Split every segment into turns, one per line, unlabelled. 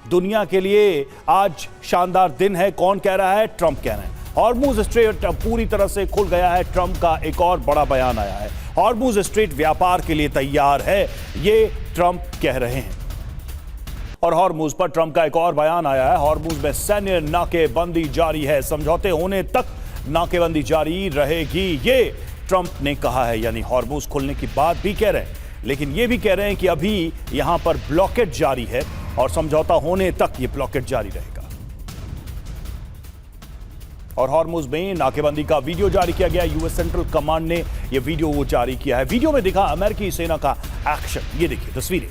दुनिया के लिए आज शानदार दिन है। कौन कह रहा है? ट्रंप कह रहे हैं। हॉर्मुज स्ट्रेट पूरी तरह से खुल गया है। ट्रंप का एक और बड़ा बयान आया है। हॉर्मुज स्ट्रेट व्यापार के लिए तैयार है, ये ट्रंप कह रहे हैं। और हॉर्मुज पर ट्रंप का एक और बयान आया है। हॉर्मुज में सैन्य नाकेबंदी जारी है, समझौते होने तक नाकेबंदी जारी रहेगी, ये ट्रंप ने कहा है। यानी हॉर्मुज खुलने की बात भी कह रहे हैं, लेकिन ये भी कह रहे हैं कि अभी यहां पर ब्लॉकेट जारी है और समझौता होने तक ये ब्लॉकेट जारी रहेगा। और हॉर्मुज में नाकेबंदी का वीडियो जारी किया गया। यूएस सेंट्रल कमांड ने यह वीडियो वो जारी किया है। वीडियो में दिखा अमेरिकी सेना का एक्शन। ये देखिए तस्वीरें।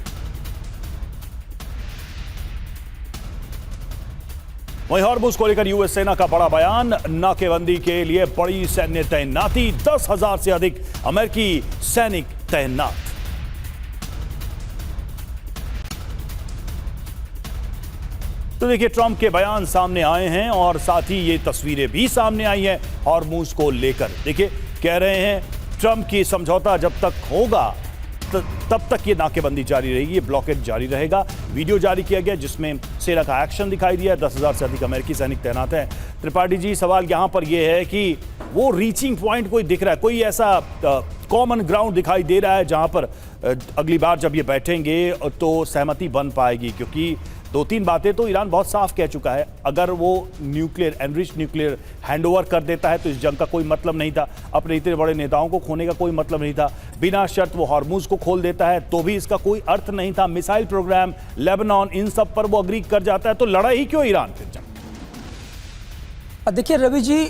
वहीं हॉर्मुज को लेकर यूएस सेना का बड़ा बयान। नाकेबंदी के लिए बड़ी सैन्य तैनाती, 10,000 से अधिक अमेरिकी सैनिक तैनात। तो देखिए ट्रंप के बयान सामने आए हैं और साथ ही ये तस्वीरें भी सामने आई हैं हॉर्मुज को लेकर। देखिए कह रहे हैं ट्रंप की समझौता जब तक होगा तब तक ये नाकेबंदी जारी रहेगी, ये ब्लॉकेट जारी रहेगा। वीडियो जारी किया गया जिसमें सेना का एक्शन दिखाई दिया। 10,000 से अधिक अमेरिकी सैनिक तैनात हैं। त्रिपाठी जी, सवाल यहां पर यह है कि वो रीचिंग पॉइंट कोई दिख रहा है, कोई ऐसा कॉमन ग्राउंड दिखाई दे रहा है जहां पर अगली बार जब ये बैठेंगे तो सहमति बन पाएगी? क्योंकि 2-3 बातें तो ईरान बहुत साफ कह चुका है। अगर वो न्यूक्लियर एनरिच्ड न्यूक्लियर हैंडओवर कर देता है तो इस जंग का कोई मतलब नहीं था। अपने इतने बड़े नेताओं को खोने का कोई मतलब नहीं था। बिना शर्त वो हॉर्मुज को खोल देता है तो भी इसका कोई अर्थ नहीं था। मिसाइल प्रोग्राम, लेबनान, इन सब पर वो अग्री कर जाता है तो लड़ा ही क्यों ईरान फिर जंग?
देखिए रवि जी,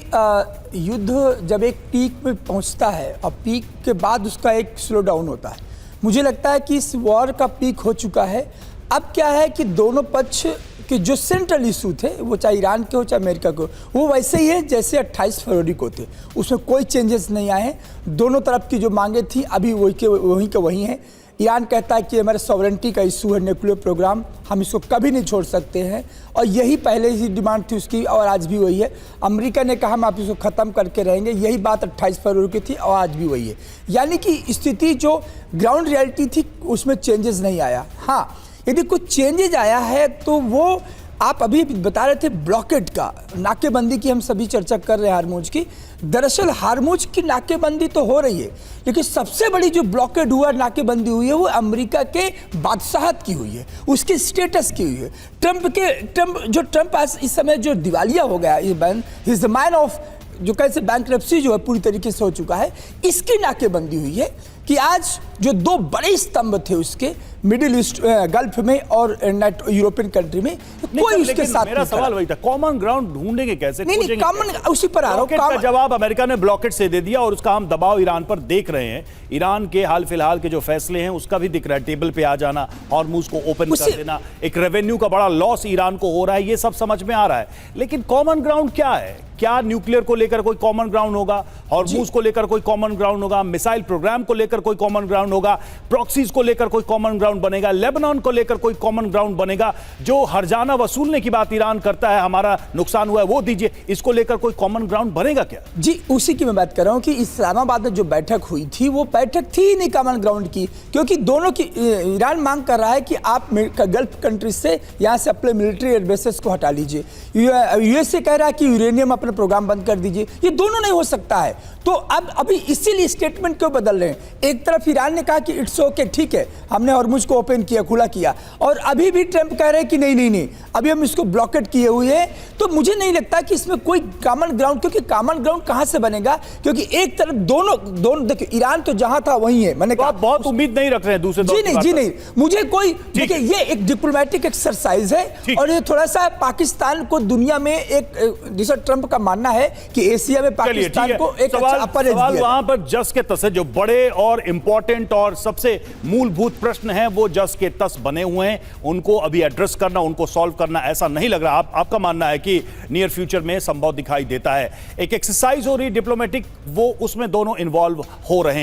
युद्ध जब एक पीक में पहुंचता है और पीक के बाद उसका एक स्लो डाउन होता है। मुझे लगता है कि इस वॉर का पीक हो चुका है। अब क्या है कि दोनों पक्ष के जो सेंट्रल इशू थे, वो चाहे ईरान के हो चाहे अमेरिका के हो, वो वैसे ही है जैसे 28 फरवरी को थे। उसमें कोई चेंजेस नहीं आए हैं। दोनों तरफ की जो मांगे थी अभी वहीं के वहीं हैं। ईरान कहता है कि हमारे सॉवरेंटी का इशू है, न्यूक्लियर प्रोग्राम, हम इसको कभी नहीं छोड़ सकते हैं, और यही पहले ही डिमांड थी उसकी और आज भी वही है। अमेरिका ने कहा हम आप इसको ख़त्म करके रहेंगे, यही बात 28 फरवरी की थी और आज भी वही है। यानी कि स्थिति जो ग्राउंड रियलिटी थी उसमें चेंजेस नहीं आया। हाँ, यदि कुछ चेंजेज आया है तो वो आप अभी बता रहे थे ब्लॉकेट का, नाकेबंदी की हम सभी चर्चा कर रहे हैं हार्मुज की। दरअसल हार्मुज की नाकेबंदी तो हो रही है, लेकिन सबसे बड़ी जो ब्लॉकेड हुआ, नाकेबंदी हुई है, वो अमेरिका के बादशाहत की हुई है, उसके स्टेटस की हुई है। ट्रंप आज इस समय जो दिवालिया हो गया, इज द मैन ऑफ जो कैसे बैंक्रप्सी जो है पूरी तरीके से हो चुका है, इसकी नाकेबंदी हुई है कि आज जो 2 बड़े स्तंभ थे उसके मिडिल ईस्ट, गल्फ में और यूरोपियन कंट्री में, कोई उसके साथ
मेरा सवाल वही था, कॉमन ग्राउंड ढूंढेंगे कैसे?
नहीं, कॉमन उसी पर आ रहा हूं।
का जवाब अमेरिका ने ब्लॉकेट से दे दिया और उसका हम दबाव ईरान पर देख रहे हैं। ईरान के हाल फिलहाल के जो फैसले हैं उसका भी दिख रहा है, टेबल पे आ जाना, हॉर्मुज को ओपन कर देना, एक रेवेन्यू का बड़ा लॉस ईरान को हो रहा है, ये सब समझ में आ रहा है। लेकिन कॉमन ग्राउंड क्या है? क्या न्यूक्लियर को लेकर कोई कॉमन ग्राउंड होगा? हॉर्मुज को लेकर कोई कॉमन ग्राउंड होगा? मिसाइल प्रोग्राम को लेकर कोई कॉमन ग्राउंड होगा? प्रॉक्सीज को लेकर कोई कॉमन ग्राउंड बनेगा? लेबनान को लेकर कोई कॉमन ग्राउंड बनेगा? जो हर्जाना वसूलने की बात ईरान करता है, हमारा नुकसान हुआ है वो दीजिए, इसको लेकर कोई कॉमन ग्राउंड बनेगा क्या? जी,
उसी की मैं बात कर रहा हूं कि इस्लामाबाद में जो बैठक हुई थी वो बैठक थी ही नहीं कॉमन ग्राउंड की, क्योंकि दोनों की ईरान मांग कर रहा है कि आप गल्फ कंट्रीज से यहां से अपने मिलिट्री एडवेसेस को हटा लीजिए। यूएसए कह रहा है कि यूरेनियम अपना प्रोग्राम बंद कर दीजिए। ये दोनों नहीं हो सकता है। तो अब अभी इसीलिए स्टेटमेंट क्यों बदल रहे हैं? एक तरफ ईरान ने कहा कि इट्स ओके, ठीक है, हमने हॉर्मुज को ओपन किया, खुला किया, और अभी भी ट्रंप कह रहे हैं कि नहीं, अभी हम इसको ब्लॉकेट किए हुए हैं। तो मुझे नहीं लगता कि इसमें कोई कॉमन ग्राउंड, क्योंकि कॉमन ग्राउंड कहां से बनेगा? क्योंकि एक तरफ दोनों देखिए, ईरान तो जहां था वहीं है। मैंने
कहा बहुत उम्मीद नहीं रख रहे हैं दूसरे।
जी नहीं, मुझे कोई, देखिए ये एक डिप्लोमेटिक एक्सरसाइज है और ये थोड़ा सा पाकिस्तान को दुनिया में एक, जैसा ट्रंप का मानना है कि एशिया में पाकिस्तान को एक अपर एज दिया।
वहां पर जस के तस है, जो बड़े और इंपॉर्टेंट और सबसे मूलभूत प्रश्न हैं वो जस के तस बने हुए हैं, उनको अभी एड्रेस करना, उनको सॉल्व करना ऐसा नहीं लग रहा। आपका मानना है कि नियर फ्यूचर में संभव दिखाई देता है? एक एक्सरसाइज हो रही डिप्लोमेटिक, वो उसमें दोनों इन्वॉल्व हो रहे हैं।